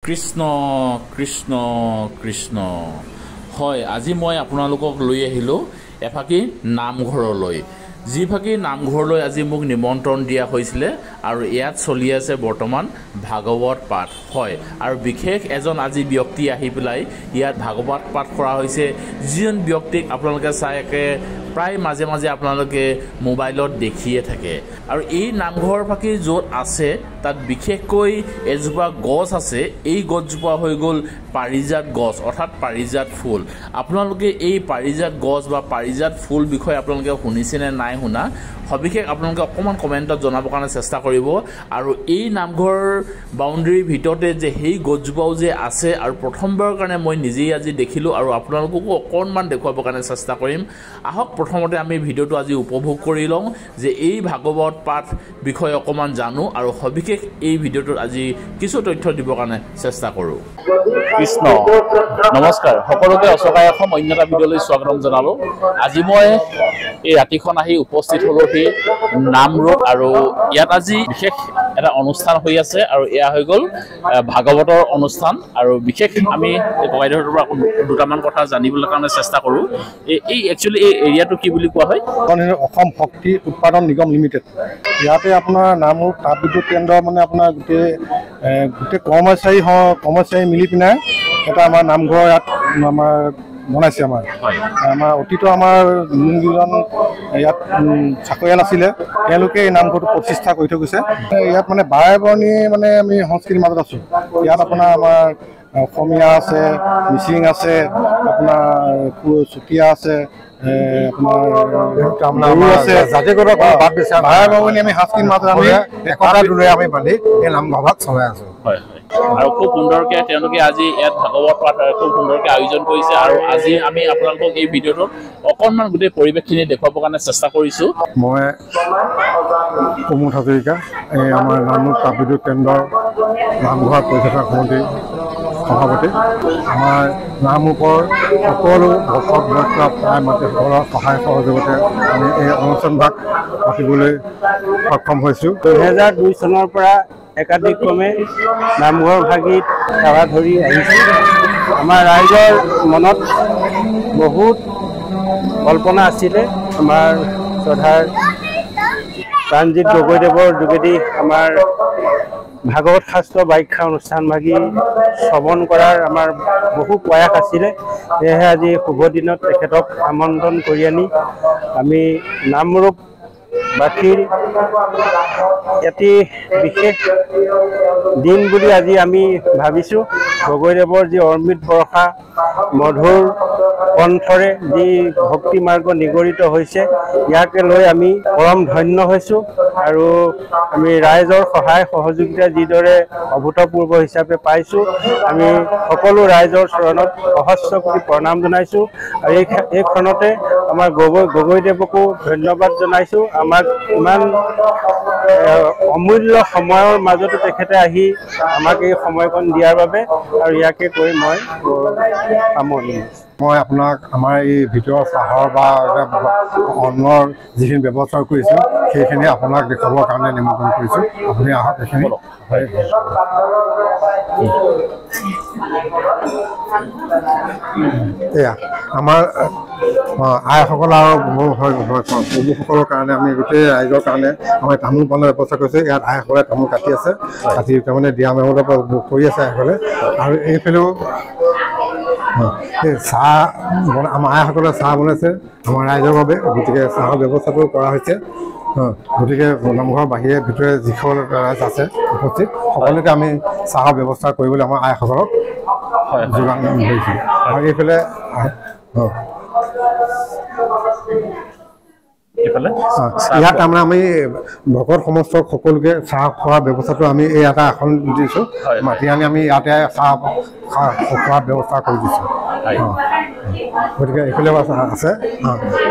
কৃষ্ণ কৃষ্ণ কৃষ্ণ হয় আজি মই আপোনালোকক লৈ আহিলো এফাকি নামঘৰলৈ যিফাকি নামঘৰলৈ আজি মোক নিমন্ত্ৰণ দিয়া হৈছিল আৰু ইয়াত চলি আছে বৰ্তমান ভাগৱত পাঠ হয় আৰু বিশেষ এজন আজি ব্যক্তি আহি পেলাই ইয়াত ভাগৱত পাঠ কৰা হৈছে যিজন ব্যক্তিক আপোনালোকে চাইকে প্ৰায় মাজে মাজে আপোনালোকে মোবাইলত দেখিয়ে থাকে আৰু এই নামঘৰ ফাকি য'ত আছে তাত বিশেষকৈ এজোপা গছ আছে এই গছজোপা হৈ গ'ল পাৰিজাত গছ অৰ্থাৎ পাৰিজাত ফুল আপোনালোকে এই পাৰিজাত গছ বা পাৰিজাত ফুল বিষয়ে আপোনালোকে শুনিছেনে নাই শুনা সবিশেষ আপোনালোকে অকণমান কমেণ্টত জনাবৰ কাৰণে চেষ্টা কৰিব আৰু এই নামঘৰ বাউণ্ডেৰীৰ ভিতৰতে যে সেই গছজোপাও যে আছে আৰু প্ৰথমবাৰৰ কাৰণে মই নিজেই আজি দেখিলোঁ আৰু আপোনালোককো অকণমান দেখুৱাবৰ কাৰণে চেষ্টা কৰিম আহক প্ৰথমতে আমি ভিডিঅ'টো আজি উপভোগ কৰি লওঁ যে এই ভাগৱত পাঠ বিষয়ে অকণমান জানো আৰু সবিশেষ এই ভিডিঅ'টোত আজি কিছু তথ্য দিবৰ কাৰণে চেষ্টা কৰোঁ কৃষ্ণ নমস্কাৰ সকলোকে অচকাই অসম অন্য এটা ভিডিঅ'লৈ স্বাগতম জনালোঁ আজি মই এই ৰাতিখন আহি উপস্থিত হ'লোঁ সেই নামৰূপ আৰু ইয়াত আজি বিশেষ এটা অনুষ্ঠান হৈ আছে আৰু এয়া হৈ গ'ল ভাগৱতৰ অনুষ্ঠান আৰু বিশেষ আমি ককাইদেউহঁতৰ পৰা দুটামান কথা জানিবলৈ কাৰণে চেষ্টা কৰোঁ এই একচুৱেলি এই এৰিয়াটো কি বুলি কোৱা হয় অসম শক্তি উৎপাদন নিগম লিমিটেড ইয়াতে আপোনাৰ নামৰূপ তাপবিদ্যুৎ কেন্দ্ৰ মানে আপোনাৰ গোটেই কৰ্মচাৰী মিলি পিনে এটা আমাৰ নামঘৰ ইয়াত আমাৰ বনাইছে আমাৰ অতীত আমাৰ যোনকেইজন ইয়াত চাকৰিয়াল আছিলে তেওঁলোকে এই নামঘৰটো প্ৰতিষ্ঠা কৰি থৈ গৈছে ইয়াত মানে বাৰে বৰণী মানে আমি সংস্কৃতিৰ মাজত আছোঁ ইয়াত আপোনাৰ আমাৰ অসমীয়া আছে মিচিং আছে আপোনাৰ চুতীয়া আছে আপোনাৰ আছে জাতি গত বাদ দিছে বাৰে বৰণী আমি সংস্কৃতিৰ মাজত আমি একতা দূৰে আমি বান্ধি এই নামঘৰভাগ চলাই আছোঁ হয় আৰু খুব সুন্দৰকৈ তেওঁলোকে আজি ইয়াত ভাগৱত পাঠ খুব সুন্দৰকৈ আয়োজন কৰিছে আৰু আজি আমি আপোনালোকক এই ভিডিঅ'টোত অকণমান গোটেই পৰিৱেশখিনি দেখুৱাবৰ কাৰণে চেষ্টা কৰিছোঁ মই প্ৰমোদ হাজৰিকা এই আমাৰ নামৰূপ তাপবিদ্যুৎ কেন্দ্ৰৰ নামঘৰ পৰিচালক সমিতিৰ সভাপতি আমাৰ নামৰূপৰ সকলো ভকত বৈষ্ণৱ প্ৰায় মাতৃসকলৰ সহায় সহযোগতে আমি এই অনুষ্ঠানভাগ পাতিবলৈ সক্ষম হৈছোঁ 2002 চনৰ পৰা একাধিক্ৰমে নামঘৰ ভাগিত সেৱা ধৰি আহিছোঁ আমাৰ ৰাইজৰ মনত বহুত কল্পনা আছিলে আমাৰ শ্ৰদ্ধাৰ প্ৰাণজিৎ গগৈদেৱৰ যোগেদি আমাৰ ভাগৱত শাস্ত্ৰ ব্যাখ্যা অনুষ্ঠান ভাগি শ্ৰৱণ কৰাৰ আমাৰ বহু প্ৰয়াস আছিলে সেয়েহে আজি শুভ দিনত তেখেতক আমন্ত্ৰণ কৰি আনি আমি নামৰূপ বাসীৰ এটি বিশেষ দিন বুলি আজি আমি ভাবিছোঁ গগৈদেৱৰ যি অমৃত বৰ্ষা মধুৰ কণ্ঠৰে যি ভক্তি মাৰ্গ নিগৰিত হৈছে ইয়াকে লৈ আমি পৰম ধন্য হৈছোঁ আৰু আমি ৰাইজৰ সহায় সহযোগিতা যিদৰে অভূতপূৰ্ব হিচাপে পাইছোঁ আমি সকলো ৰাইজৰ চৰণত সহস্ৰ কোটি প্ৰণাম জনাইছোঁ আৰু এই ক্ষণতে আমাৰ গগৈদেৱকো ধন্যবাদ জনাইছোঁ আমাক ইমান অমূল্য সময়ৰ মাজতো তেখেতে আহি আমাক এই সময়কণ দিয়াৰ বাবে আৰু ইয়াকে কৈ মই সামৰণি মই আপোনাক আমাৰ এই ভিতৰৰ চাহৰ বা অন্নৰ যিখিনি ব্যৱস্থা কৰিছোঁ সেইখিনি আপোনাক দেখুৱাবৰ কাৰণে নিমন্ত্ৰণ কৰিছোঁ আপুনি আহক এইখিনি এয়া আমাৰ আইসকল আৰু প্ৰভুসকলৰ কাৰণে আমি গোটেই ৰাইজৰ কাৰণে আমাৰ তামোল পাণৰ ব্যৱস্থা কৰিছোঁ ইয়াত আইসকলে তামোল কাটি আছে কাটি তাৰমানে দিয়া মেমলৈ কৰি আছে আইসকলে আৰু এইফালেও চাহ আমাৰ আইসকলে চাহ বনাইছে আমাৰ ৰাইজৰ বাবে গতিকে চাহৰ ব্যৱস্থাটো কৰা হৈছে গতিকে নামঘৰৰ বাহিৰে ভিতৰে যিসকল ৰাইজ আছে উপস্থিত সকলোকে আমি চাহৰ ব্যৱস্থা কৰিবলৈ আমাৰ আইসকলক যোগান ধৰিছোঁ আৰু এইফালে ইয়াত তাৰমানে আমি ভকত সমস্ত সকলোকে চাহ খোৱাৰ ব্যৱস্থাটো আমি এই এটা আসন দিছোঁ মাতি আনি আমি ইয়াতে চাহ খোৱাৰ ব্যৱস্থা কৰি দিছোঁ গতিকে এইফালে আছে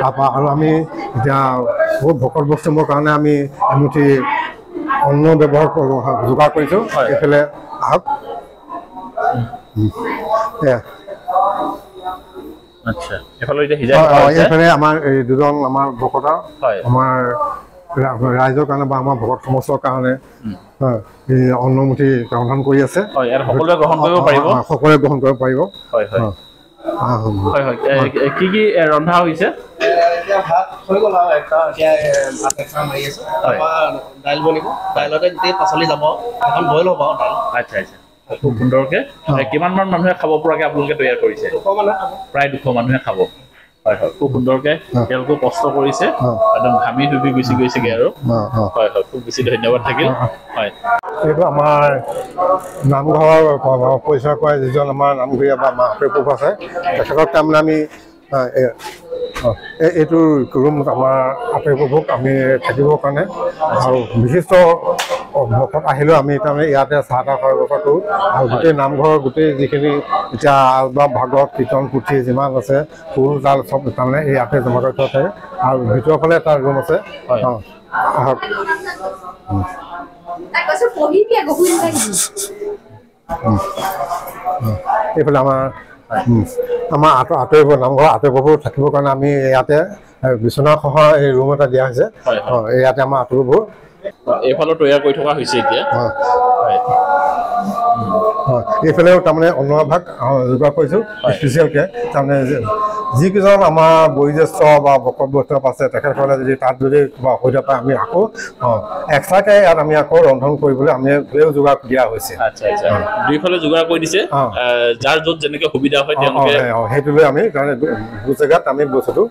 তাৰপৰা আৰু আমি এতিয়া বহুত ভকত বৈষ্ণৱৰ কাৰণে আমি এমুঠি অন্ন ব্যৱহাৰ যোগাৰ কৰিছোঁ এইফালে আহক আচ্ছা এইফালে আমাৰ এই দুজন আমাৰ ভকতৰ আমাৰ ৰাইজৰ কাৰণে বা আমাৰ ভকত সমাজৰ কাৰণে এই অন্নমুঠি ৰন্ধন কৰি আছে। সকলোৱে গ্ৰহণ কৰিব পাৰিব, সকলোৱে গ্ৰহণ কৰিব পাৰিব। কি কি ৰন্ধা হৈছে? ভাত হৈ গ'ল আৰু ভাত এক্সট্ৰা মাৰি আছে, দাইল বনিব, দাইলতে গোটেই পাচলি যাব, এখন বইল হ'ব আৰু দাইল। আচ্ছা আচ্ছা, খুব সুন্দৰকে। কিমানমান মানুহে খাব পৰাকে আপোনালোকে তৈয়াৰ কৰিছে? 200 মানুহে খাব, প্ৰায় 200 মানুহে খাব। হয় হয়, খুব সুন্দৰকে তেওঁলোকে কষ্ট কৰিছে, একদম ঘামি ডুবি গুচি গৈছেগে আৰু। হয় হয়, খুব বেছি ধন্যবাদ থাকিল। হয়, এইটো আমাৰ নামঘৰৰ পৰিচয় কৰে যিজন আমাৰ নামঘৰীয়া বা মাহাপ্ৰভু আছে, তেখেতক তাৰমানে আমি এইটো ৰুম আমাৰ আপ্ৰেভুক আমি থাকিবৰ কাৰণে আৰু বিশিষ্ট ভকত আহিলেও আমি তাৰমানে ইয়াতে চাহ তাহ খোৱাৰ ব্যৱস্থা কৰোঁ। আৰু গোটেই নামঘৰৰ গোটেই যিখিনি এতিয়া আলবাম ভাগৱত কীৰ্তন পুথি যিমান আছে ফুল জাল চব তাৰমানে ইয়াতে জমা কৰি থোৱা থাকে। আৰু ভিতৰৰ ফালে এটা ৰুম আছে। আহক, এইফালে আমাৰ আতৰিব নামঘৰ আতৰিববোৰ থাকিবৰ কাৰণে আমি ইয়াতে বিচনাসহ এই ৰুম এটা দিয়া হৈছে। ইয়াতে আমাৰ আতৰিববোৰ এইফালে তৈয়াৰ কৰি থকা হৈছে এতিয়া। এইফালেও তাৰমানে অন্নভাগ যোগাৰ কৰিছোঁ স্পেচিয়েলকৈ। তাৰমানে যিকেইজন আমাৰ বয়োজ্যেষ্ঠ বা ভকত বৈষ্ণৱ আছে তেখেতসকলে যদি তাত যদি কিবা অসুবিধা পায় আমি আকৌ এক্সট্ৰাকৈ ইয়াত আমি আকৌ ৰন্ধন কৰিবলৈ আমি এইফালেও যোগাৰ দিয়া হৈছে। আচ্ছা আচ্ছা, দুইফালে যোগাৰ কৰি দিছে, যাৰ য'ত যেনেকৈ সুবিধা হয় তেওঁলোকে সেইটো লৈ আমি তাৰমানে দু জেগাত আমি বস্তুটো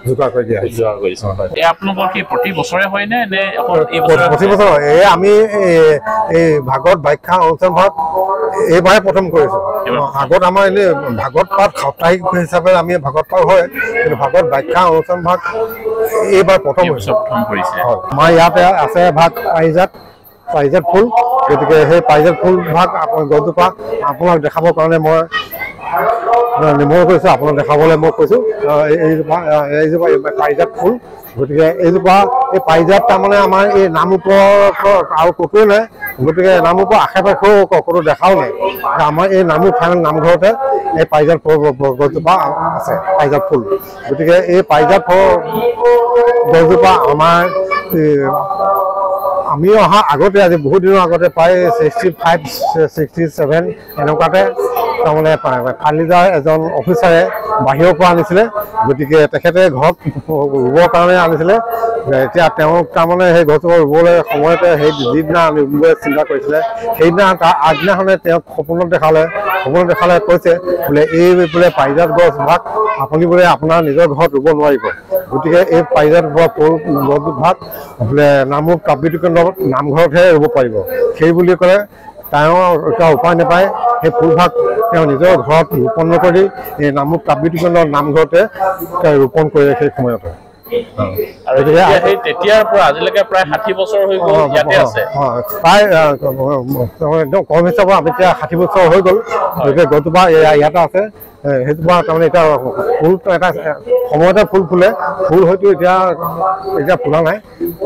যোগাৰ কৰি দিয়া হৈছে। যোগাৰ কৰিছোঁ। এই আপোনালোকৰ কি প্ৰতি বছৰে হয়নে নে প্ৰতি বছৰ? এই আমি এই ভাগৱত ব্যাখ্যা অনুষ্ঠান ভাগ এইবাৰে প্ৰথম কৰিছোঁ। আগত আমাৰ এনেই ভাগৱত পাঠ সাপ্তাহিক হিচাপে আমি ভাগৱত পাঠ হয়, কিন্তু ভাগৱত ব্যাখ্যা অনুষ্ঠান ভাগ এইবাৰ প্ৰথম হৈছে। আমাৰ ইয়াতে আছে ভাগ পাৰিজাত ফুল, গতিকে সেই পাৰিজাত ফুল ভাগ গছজোপা আপোনাক দেখাবৰ কাৰণে মই নিমন্ত্ৰণ কৰিছোঁ, আপোনাক দেখাবলৈ মই কৈছোঁ। এইজোপা পাৰিজাত ফুল, গতিকে এইজোপা এই পাৰিজাত তাৰমানে আমাৰ এই নাম ওপৰত আৰু ক'তোৱে নাই, গতিকে নাম ওপৰত আশে পাশেও ক'তো দেখাও নাই। আমাৰ এই নামৰূপ ফাইনেল নামঘৰতে এই পাৰিজাত গছজোপা আছে, পাৰিজাত ফুল। গতিকে এই পাৰিজাত গছজোপা আমাৰ আমি অহা আগতে আজি বহুত দিনৰ আগতে প্ৰায় 65, 67 এনেকুৱাতে তাৰমানে ফাৰ্নিচাৰ এজন অফিচাৰে বাহিৰৰ পৰা আনিছিলে। গতিকে তেখেতে ঘৰত ৰুবৰ কাৰণে আনিছিলে। এতিয়া তেওঁক তাৰমানে সেই গছজোপা ৰুবলৈ সময়তে সেই যিদিনা ৰুবলৈ চিন্তা কৰিছিলে সেইদিনা তাৰ আগদিনাখনে তেওঁক সপোনত দেখালে কৈছে বোলে এই বোলে পাৰিজাত গছ ভাগ আপুনি বোলে আপোনাৰ নিজৰ ঘৰত ৰুব নোৱাৰিব, গতিকে এই পাৰিজাত গছভাগ বোলে নামৰূপ কাব্যজ্যোতি কেন্দ্ৰ নামঘৰতহে ৰুব পাৰিব। সেই বুলি ক'লে তেওঁ এটা উপায় নাপায় সেই ফুলভাগ তেওঁ নিজৰ ঘৰত ৰোপণ নকৰি এই নামৰূপ কাব্যজ্যোতি কেন্দ্ৰৰ নামঘৰতে ৰোপণ কৰিলে সেই সময়তে। তেতিয়াৰ পৰা আজিলৈকে প্ৰায় 60 বছৰ হৈ গ'ল ইয়াতে আছে। প্ৰায় একদম কম হিচাপত আমি এতিয়া 60 বছৰ হৈ গ'ল। গতিকে গছজোপা ইয়াতে আছে। সেইজোপা তাৰমানে এতিয়া ফুল এটা সময়তে ফুল ফুলে, ফুল হয়তো এতিয়া ফুলা নাই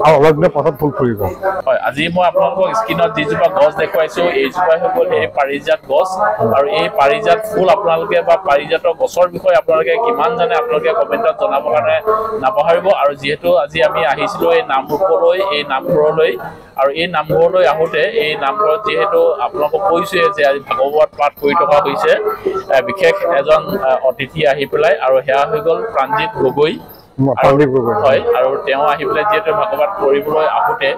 আৰু অলপ দিনৰ পাছত ফুল ফুলিব। হয়, আজি মই আপোনালোকক স্ক্ৰীণত যিজোপা গছ দেখুৱাইছোঁ এইজোপা হৈ গ'ল এই পাৰিজাত গছ। আৰু এই পাৰিজাত ফুল আপোনালোকে বা পাৰিজাতৰ গছৰ বিষয়ে আপোনালোকে কিমান জানে আপোনালোকে কমেণ্টত জনাবৰ কাৰণে নাপাহৰিব। আৰু যিহেতু আজি আমি আহিছিলোঁ এই নামৰূপলৈ, এই নামঘৰলৈ, আৰু এই নামঘৰলৈ আহোঁতে এই নামঘৰত যিহেতু আপোনালোকক কৈছোঁৱে যে আজি ভাগৱত পাঠ কৰি থকা হৈছে, বিশেষ এজন অতিথি আহি পেলাই, আৰু সেয়া হৈ গ'ল প্ৰাণজিৎ গগৈ। হয়, আৰু তেওঁ আহি পেলাই যিহেতু ভাগৱত কৰিবলৈ আহোঁতে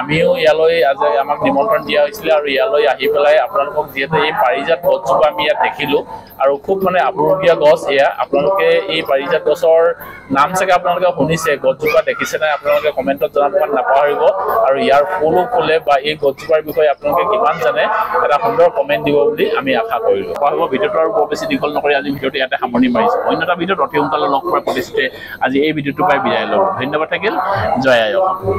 আমিও ইয়ালৈ আজি আমাক নিমন্ত্ৰণ দিয়া হৈছিলে। আৰু ইয়ালৈ আহি পেলাই আপোনালোকক যিহেতু এই পাৰিজাত গছজোপা আমি ইয়াত দেখিলোঁ, আৰু খুব মানে আপুৰুগীয়া গছ এয়া। আপোনালোকে এই পাৰিজাত গছৰ নাম চাগে আপোনালোকে শুনিছে, গছজোপা দেখিছে নাই আপোনালোকে কমেণ্টত জনাব কাৰণে নাপাহৰিব। আৰু ইয়াৰ ফুলো ফুলে বা এই গছজোপাৰ বিষয়ে আপোনালোকে কিমান জানে এটা সুন্দৰ কমেণ্ট দিব বুলি আমি আশা কৰিলোঁ। হ'ব, ভিডিঅ'টো আৰু বৰ বেছি দীঘল নকৰি আজি ভিডিঅ'টো ইয়াতে সামৰণি মাৰিছোঁ। অন্য এটা ভিডিঅ'ত অতি সোনকালে লগ পোৱাৰ প্ৰতিশ্ৰুতিৰে আজি এই ভিডিঅ'টো পাই বিদায় ল'লোঁ। ধন্যবাদ থাকিল। জয় আই অসম।